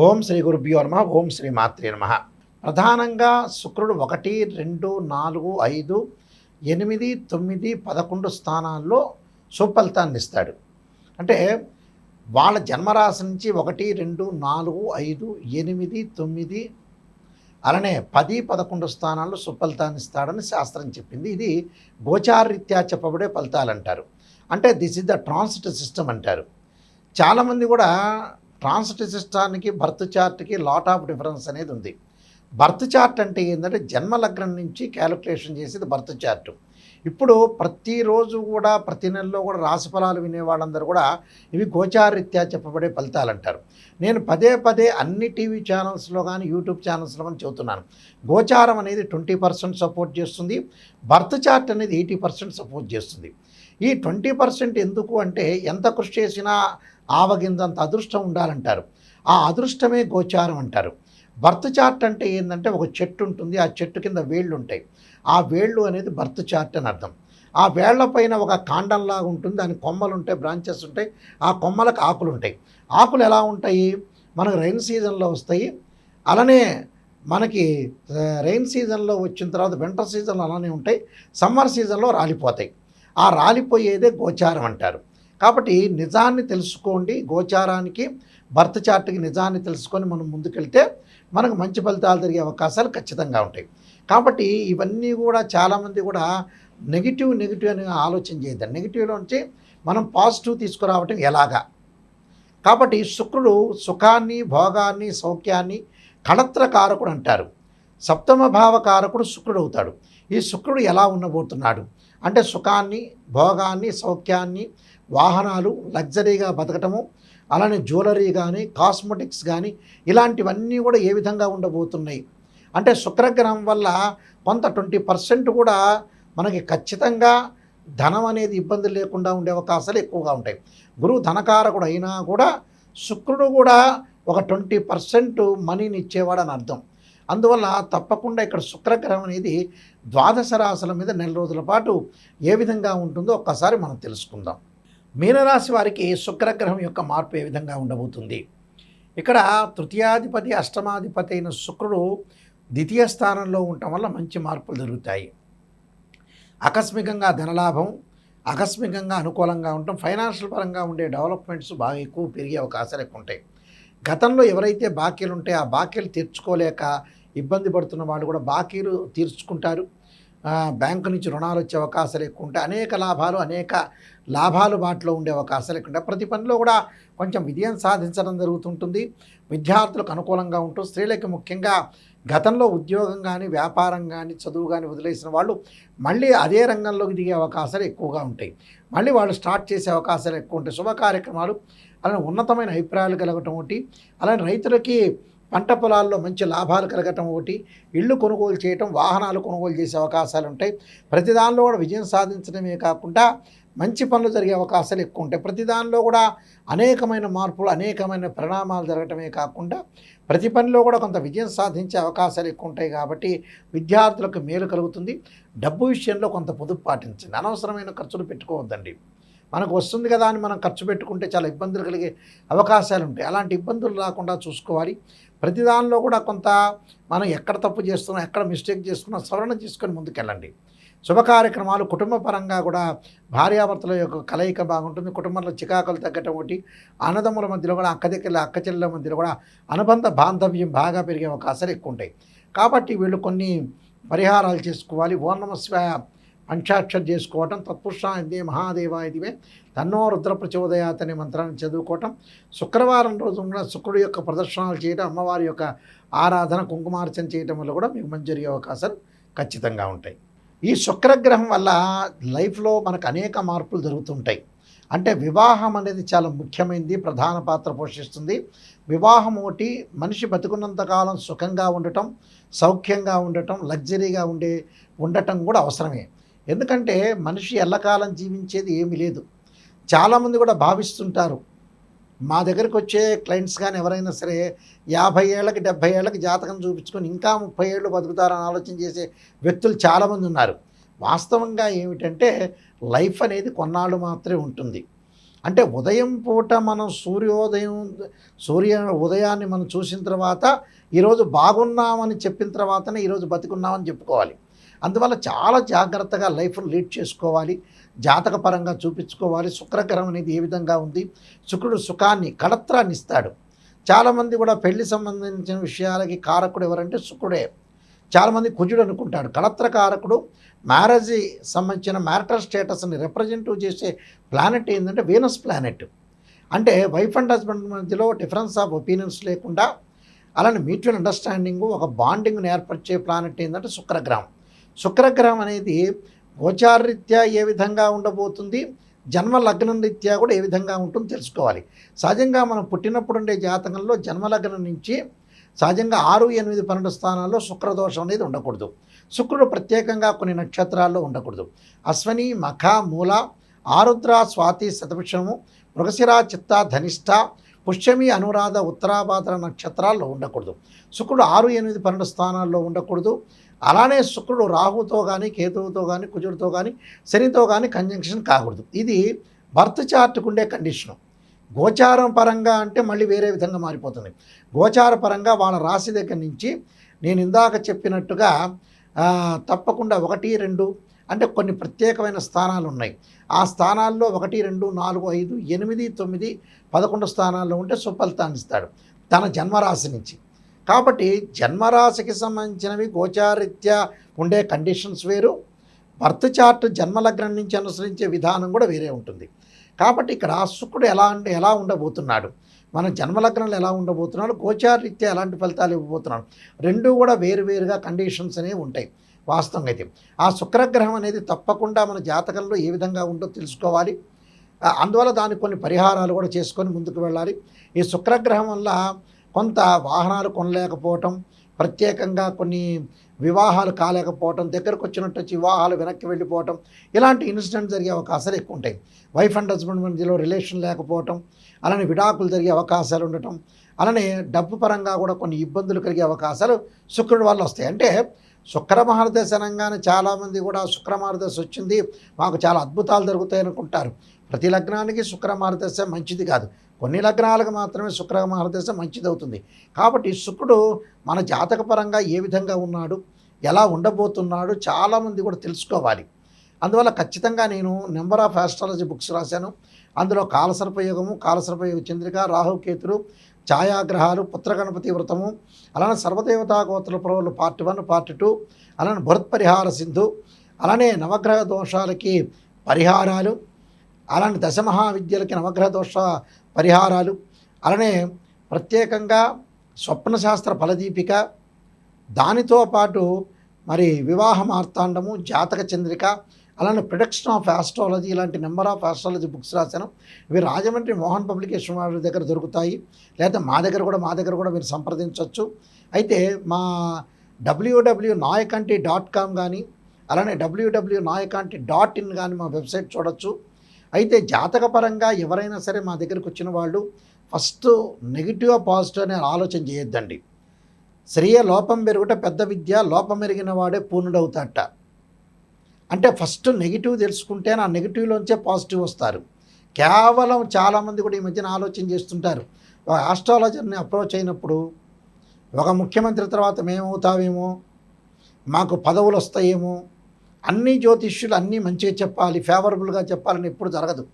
ఓం శ్రీ గురుభ్యో నమః. ఓం శ్రీ మాత్రే నమః. ప్రధానంగా శుక్రుడు 1, 2, 4, 5, 8, 9, 11 స్థానాల్లో సుఫలితాన్ని ఇస్తాడు. అంటే వాళ్ళ జన్మరాశి నుంచి 1, 2, 4, 5, 8, 9 అలానే 10, 11 స్థానాల్లో సుఫలితాన్ని ఇస్తాడని శాస్త్రం చెప్పింది. ఇది గోచారరీత్యా చెప్పబడే ఫలితాలంటారు. అంటే this is the transit system అంటారు. చాలామంది కూడా ట్రాన్సిట్ సిస్టానికి బర్త్ చార్ట్కి లాట్ ఆఫ్ డిఫరెన్స్ అనేది ఉంది. బర్త్ చార్ట్ అంటే ఏంటంటే జన్మలగ్నం నుంచి క్యాలిక్యులేషన్ చేసేది బర్త్ చార్ట్. ఇప్పుడు ప్రతిరోజు కూడా ప్రతి నెలలో కూడా రాశిఫలాలు వినేవాళ్ళందరూ కూడా ఇవి గోచారరీత్యా చెప్పబడే ఫలితాలు అంటారు. నేను పదే పదే అన్ని టీవీ ఛానల్స్లో కానీ యూట్యూబ్ ఛానల్స్లో కానీ చెబుతున్నాను. గోచారం అనేది 20% సపోర్ట్ చేస్తుంది, బర్త్ చార్ట్ అనేది 80% సపోర్ట్ చేస్తుంది. ఈ 20% ఎందుకు అంటే ఎంత కృషి చేసినా ఆవగింజంత అదృష్టం ఉండాలంటారు. ఆ అదృష్టమే గోచారం అంటారు. బర్త్ చార్ట్ అంటే ఏంటంటే ఒక చెట్టు ఉంటుంది, ఆ చెట్టు కింద వేళ్ళు ఉంటాయి. ఆ వేళ్ళు అనేది బర్త్ చార్ట్ అని అర్థం. ఆ వేళ్ల పైన ఒక కాండంలాగా ఉంటుంది, దాని కొమ్మలు ఉంటాయి, బ్రాంచెస్ ఉంటాయి, ఆ కొమ్మలకు ఆకులు ఉంటాయి. ఆకులు ఎలా ఉంటాయి? మనకు రైన్ సీజన్లో వస్తాయి, అలానే మనకి రైన్ సీజన్లో వచ్చిన తర్వాత వింటర్ సీజన్లో అలానే ఉంటాయి, సమ్మర్ సీజన్లో రాలిపోతాయి. ఆ రాలిపోయేదే గోచారం అంటారు. కాబట్టి నిజాన్ని తెలుసుకోండి. గోచారానికి బర్త్ చార్ట్కి నిజాన్ని తెలుసుకొని మనం ముందుకెళ్తే మనకు మంచి ఫలితాలు జరిగే అవకాశాలు ఖచ్చితంగా ఉంటాయి. కాబట్టి ఇవన్నీ కూడా చాలామంది కూడా నెగిటివ్ అని ఆలోచన చేయద్దండి. నెగిటివ్లోంచి మనం పాజిటివ్ తీసుకురావటం ఎలాగా? కాబట్టి శుక్రుడు సుఖాన్ని, భోగాన్ని, సౌఖ్యాన్ని కళత్రకారకుడు అంటారు. సప్తమ భావకారకుడు శుక్రుడు అవుతాడు. ఈ శుక్రుడు ఎలా ఉండబోతున్నాడు అంటే సుఖాన్ని, భోగాన్ని, సౌఖ్యాన్ని, వాహనాలు, లగ్జరీగా బతకటము, అలానే జ్యువెలరీ కానీ, కాస్మెటిక్స్ కానీ ఇలాంటివన్నీ కూడా ఏ విధంగా ఉండబోతున్నాయి అంటే శుక్రగ్రహం వల్ల కొంత 20% కూడా మనకి ఖచ్చితంగా ధనం అనేది ఇబ్బంది లేకుండా ఉండే అవకాశాలు ఎక్కువగా ఉంటాయి. గురువు ధనకారకుడు అయినా కూడా శుక్రుడు కూడా ఒక 20% మనీని ఇచ్చేవాడు అని అర్థం. అందువల్ల తప్పకుండా ఇక్కడ శుక్రగ్రహం అనేది ద్వాదశ రాశుల మీద నెల రోజుల పాటు ఏ విధంగా ఉంటుందో ఒక్కసారి మనం తెలుసుకుందాం. మీనరాశి వారికి శుక్రగ్రహం యొక్క మార్పు ఏ విధంగా ఉండబోతుంది? ఇక్కడ తృతీయాధిపతి, అష్టమాధిపతి అయిన శుక్రుడు ద్వితీయ స్థానంలో ఉండటం వల్ల మంచి మార్పులు జరుగుతాయి. ఆకస్మికంగా ధనలాభం, ఆకస్మికంగా అనుకూలంగా ఉండటం, ఫైనాన్షియల్ పరంగా ఉండే డెవలప్మెంట్స్ బాగా ఎక్కువ పెరిగే అవకాశాలు ఎక్కువ ఉంటాయి. గతంలో ఎవరైతే బాకీలు ఉంటే ఆ బాకీలు తీర్చుకోలేక ఇబ్బంది పడుతున్న వాళ్ళు కూడా బాకీలు తీర్చుకుంటారు. బ్యాంకు నుంచి రుణాలు వచ్చే అవకాశాలు ఎక్కువ ఉంటాయి. అనేక లాభాలు బాటలో ఉండే అవకాశాలు ఎక్కువ ఉంటాయి. ప్రతి పనిలో కూడా కొంచెం విజయం సాధించడం జరుగుతుంటుంది. విద్యార్థులకు అనుకూలంగా ఉంటూ స్త్రీలకి ముఖ్యంగా గతంలో ఉద్యోగం కానీ, వ్యాపారం కానీ, చదువు కానీ వదిలేసిన వాళ్ళు మళ్ళీ అదే రంగంలోకి దిగే అవకాశాలు ఎక్కువగా ఉంటాయి. మళ్ళీ వాళ్ళు స్టార్ట్ చేసే అవకాశాలు ఎక్కువ ఉంటాయి. శుభ కార్యక్రమాలు, అలానే ఉన్నతమైన అభిప్రాయాలు కలగటం ఒకటి, అలానే రైతులకి పంట పొలాల్లో మంచి లాభాలు కలగటం ఒకటి, ఇళ్ళు కొనుగోలు చేయటం, వాహనాలు కొనుగోలు చేసే అవకాశాలు ఉంటాయి. ప్రతి దానిలో కూడా విజయం సాధించడమే కాకుండా మంచి పనులు జరిగే అవకాశాలు ఎక్కువ ఉంటాయి. ప్రతి దానిలో కూడా అనేకమైన మార్పులు, అనేకమైన పరిణామాలు జరగటమే కాకుండా ప్రతి పనిలో కూడా కొంత విజయం సాధించే అవకాశాలు ఎక్కువ ఉంటాయి. కాబట్టి విద్యార్థులకు మేలు కలుగుతుంది. డబ్బు విషయంలో కొంత పొదుపు పాటించండి. అనవసరమైన ఖర్చులు పెట్టుకోవద్దండి. మనకు వస్తుంది కదా అని మనం ఖర్చు పెట్టుకుంటే చాలా ఇబ్బందులు కలిగే అవకాశాలు ఉంటాయి. అలాంటి ఇబ్బందులు రాకుండా చూసుకోవాలి. ప్రతి దానిలో కూడా కొంత మనం ఎక్కడ తప్పు చేస్తున్నాం, ఎక్కడ మిస్టేక్ చేసుకున్నాం సవరణ చేసుకొని ముందుకెళ్ళండి. శుభ కార్యక్రమాలు, కుటుంబ పరంగా కూడా భార్యాభర్తల యొక్క కలయిక బాగుంటుంది. కుటుంబంలో చికాకులు తగ్గటం ఒకటి, అన్నదమ్ముల మధ్యలో కూడా అక్క చెల్లెల మధ్యలో కూడా అనుబంధ బాంధవ్యం బాగా పెరిగే అవకాశాలు ఎక్కువ ఉంటాయి. కాబట్టి వీళ్ళు కొన్ని పరిహారాలు చేసుకోవాలి. ఓం నమః శివాయ పంచాక్షరి చేసుకోవటం, తత్పురుషాయ మహాదేవాయ దివే తన్నో రుద్ర ప్రచోదయాత్ అనే మంత్రాన్ని చదువుకోవటం, శుక్రవారం రోజు కూడా శుక్రుడి యొక్క ప్రదర్శనలు చేయడం, అమ్మవారి యొక్క ఆరాధన, కుంకుమార్చన చేయడం వల్ల కూడా మీకు మంచి జరిగే అవకాశాలు ఖచ్చితంగా ఉంటాయి. ఈ శుక్రగ్రహం వల్ల లైఫ్లో మనకు అనేక మార్పులు జరుగుతుంటాయి. అంటే వివాహం అనేది చాలా ముఖ్యమైనది, ప్రధాన పాత్ర పోషిస్తుంది. వివాహం ఒకటి మనిషి బతుకున్నంతకాలం సుఖంగా ఉండటం, సౌఖ్యంగా ఉండటం, లగ్జరీగా ఉండటం కూడా అవసరమే. ఎందుకంటే మనిషి ఎల్లకాలం జీవించేది ఏమీ లేదు. చాలామంది కూడా భావిస్తుంటారు, మా దగ్గరికి వచ్చే క్లయింట్స్ కానీ ఎవరైనా సరే 50 ఏళ్ళకి 70 ఏళ్ళకి జాతకం చూపించుకొని ఇంకా 30 ఏళ్ళు బతుకుతారని ఆలోచన చేసే వ్యక్తులు చాలామంది ఉన్నారు. వాస్తవంగా ఏమిటంటే లైఫ్ అనేది కొన్నాళ్ళు మాత్రమే ఉంటుంది. అంటే ఉదయం పూట మనం సూర్య ఉదయాన్ని మనం చూసిన తర్వాత ఈరోజు బాగున్నామని చెప్పిన తర్వాతనే ఈరోజు బతికున్నామని చెప్పుకోవాలి. అందువల్ల చాలా జాగ్రత్తగా లైఫ్ను లీడ్ చేసుకోవాలి, జాతకపరంగా చూపించుకోవాలి. శుక్రగ్రహం అనేది ఏ విధంగా ఉంది, శుక్రుడు సుఖాన్ని కళత్రాన్ని ఇస్తాడు. చాలామంది కూడా పెళ్లి సంబంధించిన విషయాలకి కారకుడు ఎవరంటే శుక్రుడే. చాలామంది కుజుడు అనుకుంటాడు. కళత్ర కారకుడు మ్యారేజ్ సంబంధించిన మ్యారిటల్ స్టేటస్ని రిప్రజెంటివ్ చేసే ప్లానెట్ ఏంటంటే వీనస్ ప్లానెట్. అంటే వైఫ్ అండ్ హస్బెండ్ మధ్యలో డిఫరెన్స్ ఆఫ్ ఒపీనియన్స్ లేకుండా అలానే మ్యూచువల్ అండర్స్టాండింగు ఒక బాండింగ్ని ఏర్పరిచే ప్లానెట్ ఏంటంటే శుక్రగ్రహం. శుక్రగ్రహం అనేది గోచారరీత్యా ఏ విధంగా ఉండబోతుంది, జన్మ లగ్నం రీత్యా కూడా ఏ విధంగా ఉంటుందో తెలుసుకోవాలి. సహజంగా మనం పుట్టినప్పుడు ఉండే జాతకంలో జన్మలగ్నం నుంచి సహజంగా 6, 8, 12 స్థానాల్లో శుక్రదోషం అనేది ఉండకూడదు. శుక్రుడు ప్రత్యేకంగా కొన్ని నక్షత్రాల్లో ఉండకూడదు. అశ్వని, మఖ, మూల, ఆరుద్ర, స్వాతి, శతభిషము, మృగశిర, చిత్త, ధనిష్ట, పుష్యమి, అనురాధ, ఉత్తరాభాద్ర నక్షత్రాల్లో ఉండకూడదు. శుక్రుడు 6, 8, 12 స్థానాల్లో ఉండకూడదు. అలానే శుక్రుడు రాహుతో కానీ, కేతువుతో కానీ, కుజుడితో కానీ, శనితో కానీ కంజంక్షన్ కాకూడదు. ఇది బర్త్ చార్ట్కు ఉండే కండిషను. గోచారం పరంగా అంటే మళ్ళీ వేరే విధంగా మారిపోతుంది. గోచార పరంగా వాళ్ళ రాశి దగ్గర నుంచి నేను ఇందాక చెప్పినట్టుగా తప్పకుండా 1, 2 అంటే కొన్ని ప్రత్యేకమైన స్థానాలు ఉన్నాయి. ఆ స్థానాల్లో 1, 2, 4, 5, 8, 9, 11 స్థానాల్లో ఉంటే సుఫలితాన్ని ఇస్తాడు తన జన్మరాశి నుంచి. కాబట్టి జన్మరాశికి సంబంధించినవి గోచారీత్యా ఉండే కండిషన్స్ వేరు, బర్త్ చార్ట్ జన్మలగ్నం నుంచి అనుసరించే విధానం కూడా వేరే ఉంటుంది. కాబట్టి ఇక్కడ శుక్రుడు ఎలా ఉండబోతున్నాడు, మన జన్మలగ్నంలో ఎలా ఉండబోతున్నాడు, గోచారరీత్యా ఎలాంటి ఫలితాలు ఇవ్వబోతున్నాడు, రెండూ కూడా వేరువేరుగా కండిషన్స్ అనేవి ఉంటాయి. వాస్తవంగా అయితే ఆ శుక్రగ్రహం అనేది తప్పకుండా మన జాతకంలో ఏ విధంగా ఉందో తెలుసుకోవాలి. అందువల్ల దానికి కొన్ని పరిహారాలు కూడా చేసుకొని ముందుకు వెళ్ళాలి. ఈ శుక్రగ్రహం వల్ల కొంత వాహనాలు కొనలేకపోవటం, ప్రత్యేకంగా కొన్ని వివాహాలు కాలేకపోవటం, దగ్గరకు వచ్చినట్టు వచ్చి వివాహాలు వెనక్కి వెళ్ళిపోవటం, ఇలాంటి ఇన్సిడెంట్ జరిగే అవకాశాలు ఎక్కువ ఉంటాయి. వైఫ్ అండ్ హస్బెండ్ మధ్యలో రిలేషన్ లేకపోవటం, అలానే విడాకులు జరిగే అవకాశాలు ఉండటం, అలానే డబ్బు పరంగా కూడా కొన్ని ఇబ్బందులు కలిగే అవకాశాలు శుక్రుడి వల్ల వస్తాయి. అంటే శుక్ర మహర్దశ అనగానే చాలామంది కూడా శుక్ర మహర్దశ వచ్చింది మాకు చాలా అద్భుతాలు జరుగుతాయి అనుకుంటారు. ప్రతి లగ్నానికి శుక్ర మహర్దశ మంచిది కాదు, కొన్ని లగ్నాలకు మాత్రమే శుక్ర మహర్దశ మంచిది అవుతుంది. కాబట్టి శుక్రుడు మన జాతకపరంగా ఏ విధంగా ఉన్నాడు, ఎలా ఉండబోతున్నాడు చాలామంది కూడా తెలుసుకోవాలి. అందువల్ల ఖచ్చితంగా నేను నెంబర్ ఆఫ్ ఆస్ట్రాలజీ బుక్స్ రాశాను. అందులో కాలసర్పయోగము, కాలసర్పయోగ చంద్రిక, రాహుకేతులు, ఛాయాగ్రహాలు, పుత్రగణపతి వ్రతము, అలానే సర్వదేవతా గోత్ర ప్రవలు పార్ట్ 1, పార్ట్ 2, అలానే బృహత్పరిహార సింధు, అలానే నవగ్రహ దోషాలకి పరిహారాలు, అలానే దశమహావిద్యలకి నవగ్రహ దోష పరిహారాలు, అలానే ప్రత్యేకంగా స్వప్నశాస్త్ర ఫలదీపిక, దానితో పాటు మరి వివాహ మార్తాండము, జాతక చంద్రిక, అలానే ప్రొడక్షన్ ఆఫ్ ఆస్ట్రాలజీ, ఇలాంటి నెంబర్ ఆఫ్ ఆస్ట్రాలజీ బుక్స్ రాశాను. ఇవి రాజమండ్రి మోహన్ పబ్లికేషన్ వాళ్ళ దగ్గర దొరుకుతాయి, లేదా మా దగ్గర కూడా మీరు సంప్రదించవచ్చు. అయితే మా www.nayakanti.com కానీ, అలానే www.nayakanti.in కానీ మా వెబ్సైట్ చూడొచ్చు. అయితే జాతకపరంగా ఎవరైనా సరే మా దగ్గరికి వచ్చిన వాళ్ళు ఫస్ట్ నెగిటివ్ పాజిటివ్ అనే ఆలోచన చేయొద్దండి. శ్రేయ లోపం పెరుగుట పెద్ద విద్య, లోపం ఎరిగిన వాడే పూర్ణుడవుతాట. అంటే ఫస్ట్ నెగిటివ్ తెలుసుకుంటే ఆ నెగిటివ్లోంచే పాజిటివ్ వస్తారు. కేవలం చాలామంది కూడా ఈ మధ్యన ఆలోచన చేస్తుంటారు, ఒక ఆస్ట్రాలజర్ని అప్రోచ్ అయినప్పుడు ఒక ముఖ్యమంత్రి తర్వాత మేమవుతామేమో, మాకు పదవులు వస్తాయేమో, అన్ని జ్యోతిష్యులు అన్నీ మంచిగా చెప్పాలి, ఫేవరబుల్గా చెప్పాలని ఎప్పుడు జరగదు.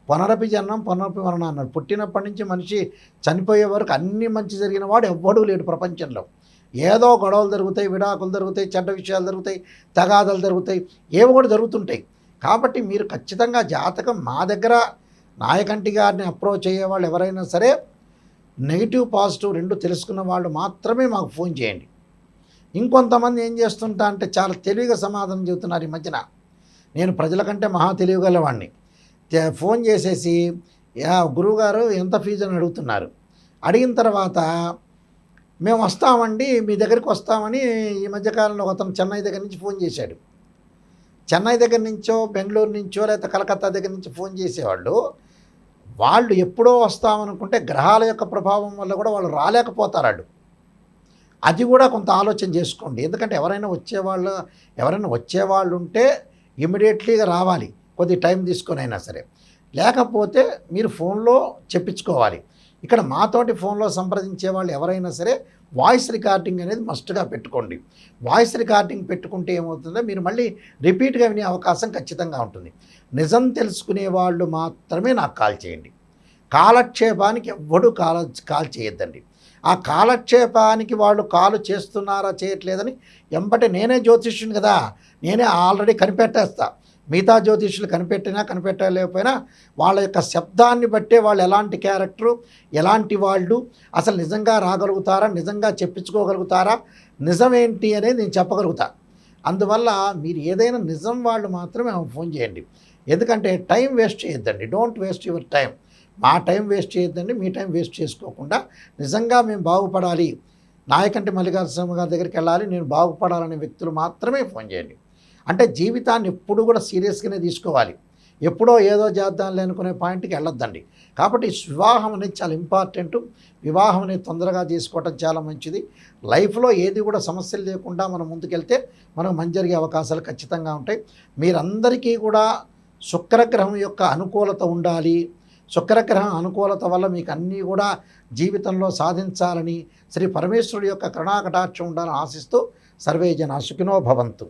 పునరపి జన్మం పునరపి మరణం అన్నాడు. పుట్టినప్పటి నుంచి మనిషి చనిపోయే వరకు అన్నీ మంచి జరిగిన వాడు ఎవ్వడూ లేడు ప్రపంచంలో. ఏదో గొడవలు జరుగుతాయి, విడాకులు జరుగుతాయి, చెడ్డ విషయాలు జరుగుతాయి, తగాదాలు జరుగుతాయి, ఏవో కూడా జరుగుతుంటాయి. కాబట్టి మీరు ఖచ్చితంగా జాతకం మా దగ్గర నాయకంటి గారిని అప్రోచ్ అయ్యే వాళ్ళు ఎవరైనా సరే నెగిటివ్ పాజిటివ్ రెండు తెలుసుకున్న వాళ్ళు మాత్రమే మాకు ఫోన్ చేయండి. ఇంకొంతమంది ఏం చేస్తుంటా అంటే చాలా తెలివిగా సమాధానం చెబుతున్నారు ఈ మధ్యన. నేను ప్రజల కంటే మహా తెలివిగలవాడిని. ఫోన్ చేసేసి గురువుగారు ఎంత ఫీజు అని అడుగుతున్నారు. అడిగిన తర్వాత మేము వస్తామండి, మీ దగ్గరికి వస్తామని ఈ మధ్యకాలంలో అతను చెన్నై దగ్గర నుంచి ఫోన్ చేశాడు. చెన్నై దగ్గర నుంచో, బెంగళూరు నుంచో, లేకపోతే కలకత్తా దగ్గర నుంచి ఫోన్ చేసేవాళ్ళు వాళ్ళు ఎప్పుడో వస్తామనుకుంటే గ్రహాల యొక్క ప్రభావం వల్ల కూడా వాళ్ళు రాలేకపోతారు. అది కూడా కొంత ఆలోచన చేసుకోండి. ఎందుకంటే ఎవరైనా వచ్చేవాళ్ళు ఉంటే ఇమ్మీడియట్లీగా రావాలి, కొద్ది టైం తీసుకొని అయినా సరే. లేకపోతే మీరు ఫోన్లో చెప్పించుకోవాలి. ఇక్కడ మాతోటి ఫోన్లో సంప్రదించే వాళ్ళు ఎవరైనా సరే వాయిస్ రికార్డింగ్ అనేది మస్ట్గా పెట్టుకోండి. వాయిస్ రికార్డింగ్ పెట్టుకుంటే ఏమవుతుందో మీరు మళ్ళీ రిపీట్గా వినే అవకాశం ఖచ్చితంగా ఉంటుంది. నిజం తెలుసుకునే వాళ్ళు మాత్రమే నాకు కాల్ చేయండి. కాలక్షేపానికి ఎవ్వడూ కాల్ చేయొద్దండి. ఆ కాలక్షేపానికి వాళ్ళు కాలు చేస్తున్నారా చేయట్లేదని ఎంబటే నేనే జ్యోతిష్యుని కదా, నేనే ఆల్రెడీ కనిపెట్టేస్తా. మిగతా జ్యోతిష్యులు కనిపెట్టినా కనిపెట్టలేకపోయినా వాళ్ళ యొక్క శబ్దాన్ని బట్టే వాళ్ళు ఎలాంటి క్యారెక్టరు, ఎలాంటి వాళ్ళు, అసలు నిజంగా రాగలుగుతారా, నిజంగా చెప్పించుకోగలుగుతారా, నిజమేంటి అనేది నేను చెప్పగలుగుతా. అందువల్ల మీరు ఏదైనా నిజం వాళ్ళు మాత్రమే ఫోన్ చేయండి. ఎందుకంటే టైం వేస్ట్ చేయొద్దండి. Don't waste your time. మా టైం వేస్ట్ చేయొద్దండి, మీ టైం వేస్ట్ చేసుకోకుండా నిజంగా మేము బాగుపడాలి, నాయకంటి మల్లికార్జున గారి దగ్గరికి వెళ్ళాలి, నేను బాగుపడాలనే వ్యక్తులు మాత్రమే ఫోన్ చేయండి. అంటే జీవితాన్ని ఎప్పుడు కూడా సీరియస్గానే తీసుకోవాలి. ఎప్పుడో ఏదో చేద్దాంలే అనుకునే పాయింట్కి వెళ్ళొద్దండి. కాబట్టి వివాహం అనేది చాలా ఇంపార్టెంట్. వివాహం అనేది తొందరగా చేసుకోవటం చాలా మంచిది. లైఫ్లో ఏది కూడా సమస్యలు లేకుండా మనం ముందుకెళ్తే మనకు మంచి జరిగే అవకాశాలు ఖచ్చితంగా ఉంటాయి. మీరందరికీ కూడా శుక్రగ్రహం యొక్క అనుకూలత ఉండాలి. శుక్రగ్రహం అనుకూలత వల్ల మీకు అన్నీ కూడా జీవితంలో సాధించాలని శ్రీ పరమేశ్వరుడి యొక్క కరుణాకటాక్షం ఉండాలని ఆశిస్తూ సర్వే జనా సుఖినో భవంతు.